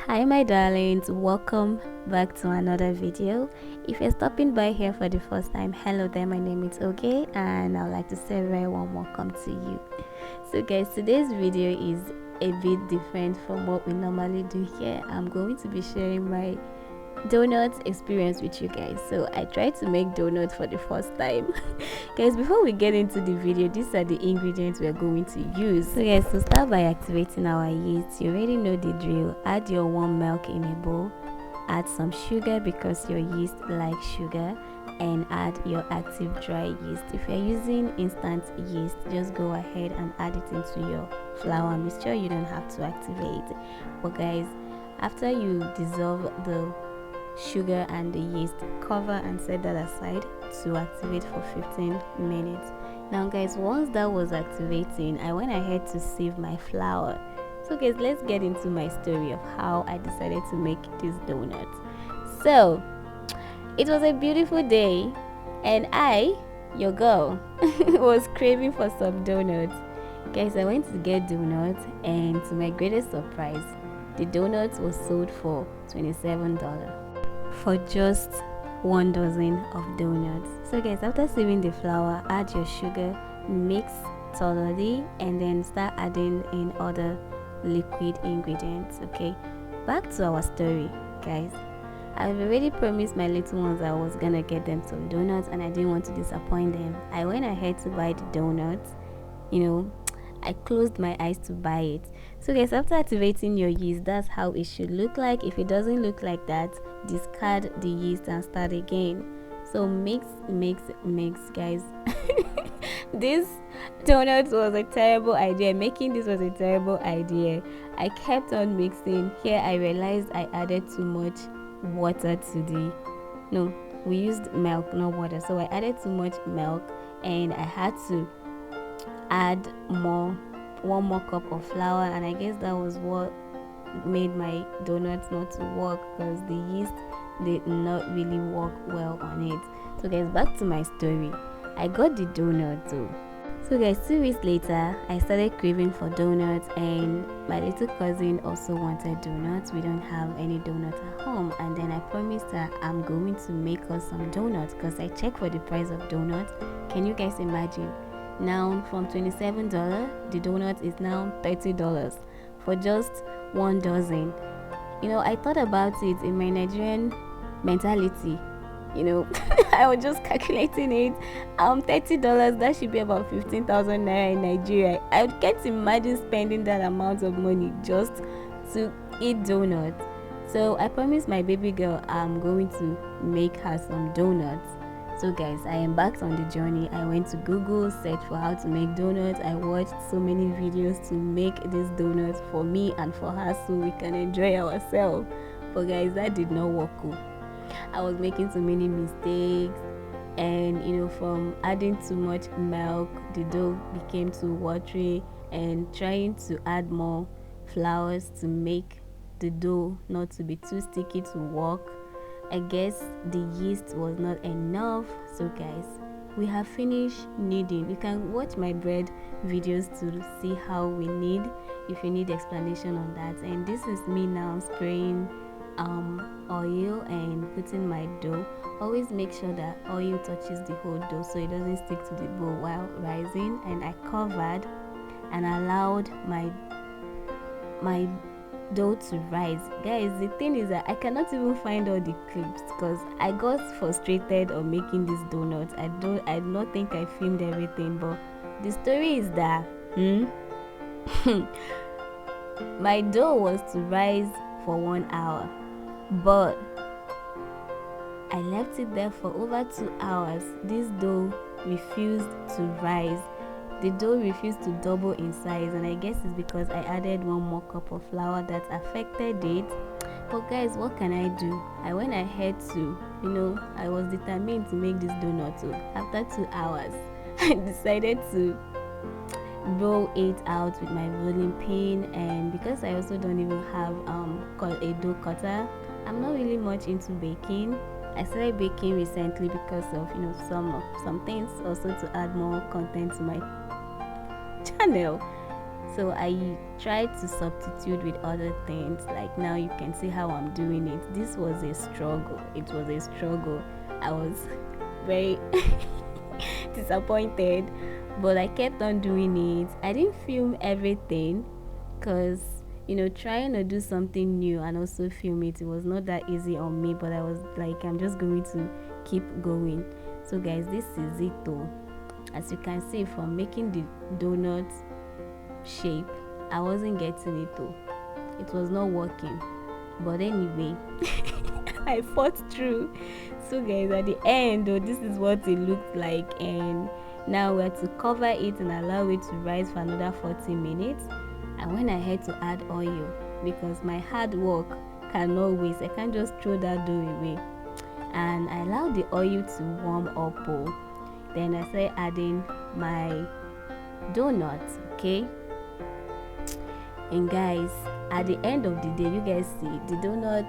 Hi my darlings, welcome back to another video. If you're stopping by here for the first time, hello there, my name is Oge and I'd like to say a very warm welcome to you. So guys, today's video is a bit different from what we normally do here. I'm going to be sharing my donut experience with you guys. So I tried to make donuts for the first time. Guys, before we get into the video, these are the ingredients we're going to use. So guys, to start by activating our yeast, you already know the drill. Add your warm milk in a bowl, add some sugar because your yeast likes sugar, and add your active dry yeast. If you're using instant yeast, just go ahead and add it into your flour mixture. You don't have to activate. But guys, after you dissolve the sugar and the yeast, cover and set that aside to activate for 15 minutes. Now guys, once that was activating, I went ahead to sieve my flour. So guys, let's get into my story of how I decided to make this donut. So it was a beautiful day and I, your girl, was craving for some donuts. Guys, I went to get donuts and to my greatest surprise, the donuts was sold for $27 for just 1 dozen of donuts. So guys, after sieving the flour, add your sugar, mix thoroughly, and then start adding in other liquid ingredients. Okay, back to our story, guys. I've already promised my little ones I was gonna get them some donuts and I didn't want to disappoint them. I went ahead to buy the donuts. I closed my eyes to buy it. So guys, after activating your yeast, that's how it should look like. If it doesn't look like that, discard the yeast and start again. So mix guys. This donut was a terrible idea. Making this was a terrible idea. I kept on mixing. Here I realized I added too much water to we used milk, not water. So I added too much milk and I had to add one more cup of flour, and I guess that was what made my donuts not to work because the yeast did not really work well on it. So guys, back to my story. I got the donut too. So guys, 2 weeks later I started craving for donuts and my little cousin also wanted donuts. We don't have any donuts at home, and then I promised her I'm going to make us some donuts because I checked for the price of donuts. Can you guys imagine? Now from $27, the donut is now $30 for just 1 dozen. I thought about it in my Nigerian mentality. I was just calculating it. $30, that should be about 15,000 naira in Nigeria. I can't imagine spending that amount of money just to eat donuts. So I promised my baby girl I'm going to make her some donuts. So guys, I embarked on the journey. I went to Google, searched for how to make donuts. I watched so many videos to make these donuts for me and for her so we can enjoy ourselves. But guys, that did not work cool. I was making so many mistakes, and from adding too much milk, the dough became too watery, and trying to add more flours to make the dough not to be too sticky to work. I guess the yeast was not enough. So guys, we have finished kneading. You can watch my bread videos to see how we knead if you need explanation on that. And this is me now spraying oil and putting my dough. Always make sure that oil touches the whole dough so it doesn't stick to the bowl while rising. And I covered and allowed my dough to rise. Guys, the thing is that I cannot even find all the clips because I got frustrated on making these donuts. I don't think I filmed everything, but the story is that my dough was to rise for 1 hour, but I left it there for over 2 hours. This dough refused to rise. The dough refused to double in size, and I guess it's because I added 1 more cup of flour that affected it. But guys, what can I do? I went ahead to, I was determined to make this donut too. After 2 hours, I decided to roll it out with my rolling pin, and because I also don't even have a dough cutter, I'm not really much into baking. I started baking recently because of some things, also to add more content to my channel. So I tried to substitute with other things. Like now you can see how I'm doing it. This was a struggle. It was a struggle. I was very disappointed, but I kept on doing it. I didn't film everything because trying to do something new and also film it was not that easy on me, but I was like, I'm just going to keep going. So guys, this is it though. As you can see from making the donut shape, I wasn't getting it though. It was not working, but anyway I fought through. So guys, at the end though, this is what it looked like, and now we have to cover it and allow it to rise for another 40 minutes. I went ahead to add oil because my hard work cannot waste. I can't just throw that dough away. And I allowed the oil to warm up. Then I started adding my donuts, okay? And guys, at the end of the day, you guys see the donut.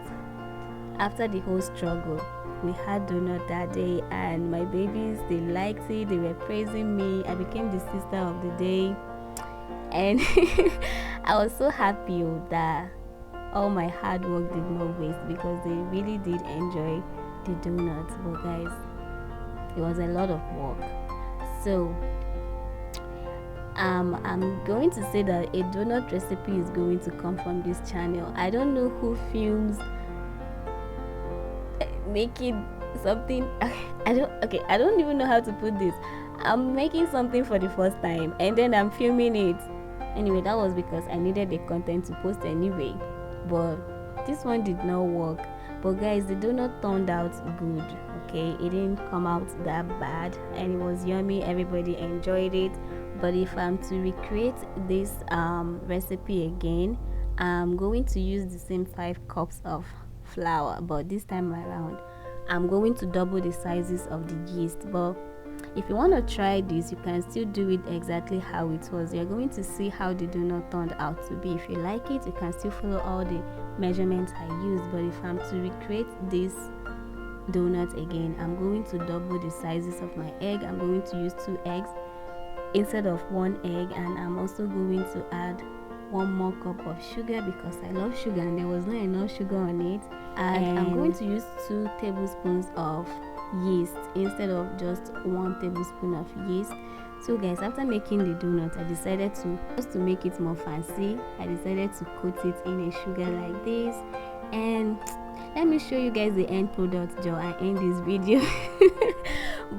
After the whole struggle, we had donut that day, and my babies, they liked it. They were praising me. I became the sister of the day, and I was so happy that all my hard work did not waste, because they really did enjoy the donuts. But guys, it was a lot of work. So I'm going to say that a donut recipe is going to come from this channel. I don't know who films making something. I don't even know how to put this. I'm making something for the first time and then I'm filming it. Anyway, that was because I needed the content to post anyway, but this one did not work. But guys, the donut turned out good, okay? It didn't come out that bad and it was yummy. Everybody enjoyed it. But if I'm to recreate this recipe again, I'm going to use the same 5 cups of flour, but this time around I'm going to double the sizes of the yeast. But if you want to try this, you can still do it exactly how it was. You're going to see how the donut turned out to be. If you like it, you can still follow all the measurements I used. But if I'm to recreate this donut again, I'm going to double the sizes of my egg. I'm going to use 2 eggs instead of 1 egg, and I'm also going to add 1 more cup of sugar because I love sugar and there was not enough sugar on it. And I'm going to use 2 tablespoons of yeast instead of just 1 tablespoon of yeast. So guys, after making the donut, I decided to, just to make it more fancy, I decided to coat it in a sugar like this. And let me show you guys the end product till I end this video.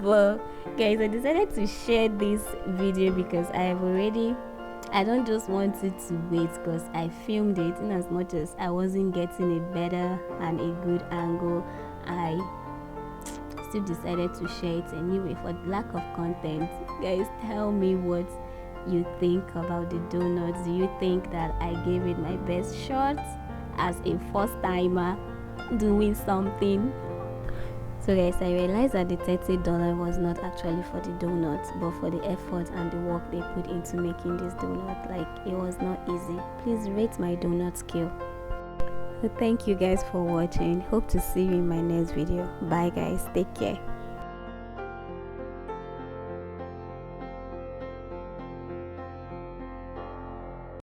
But guys, I decided to share this video because I don't just want it to wait, because I filmed it. In as much as I wasn't getting a better and a good angle, I still decided to share it anyway for lack of content. Guys, tell me what you think about the donuts. Do you think that I gave it my best shot as a first timer doing something? So guys, I realized that the $30 was not actually for the donuts, but for the effort and the work they put into making this donut. Like, it was not easy. Please rate my donut skill. So thank you guys for watching. Hope to see you in my next video. Bye guys, take care.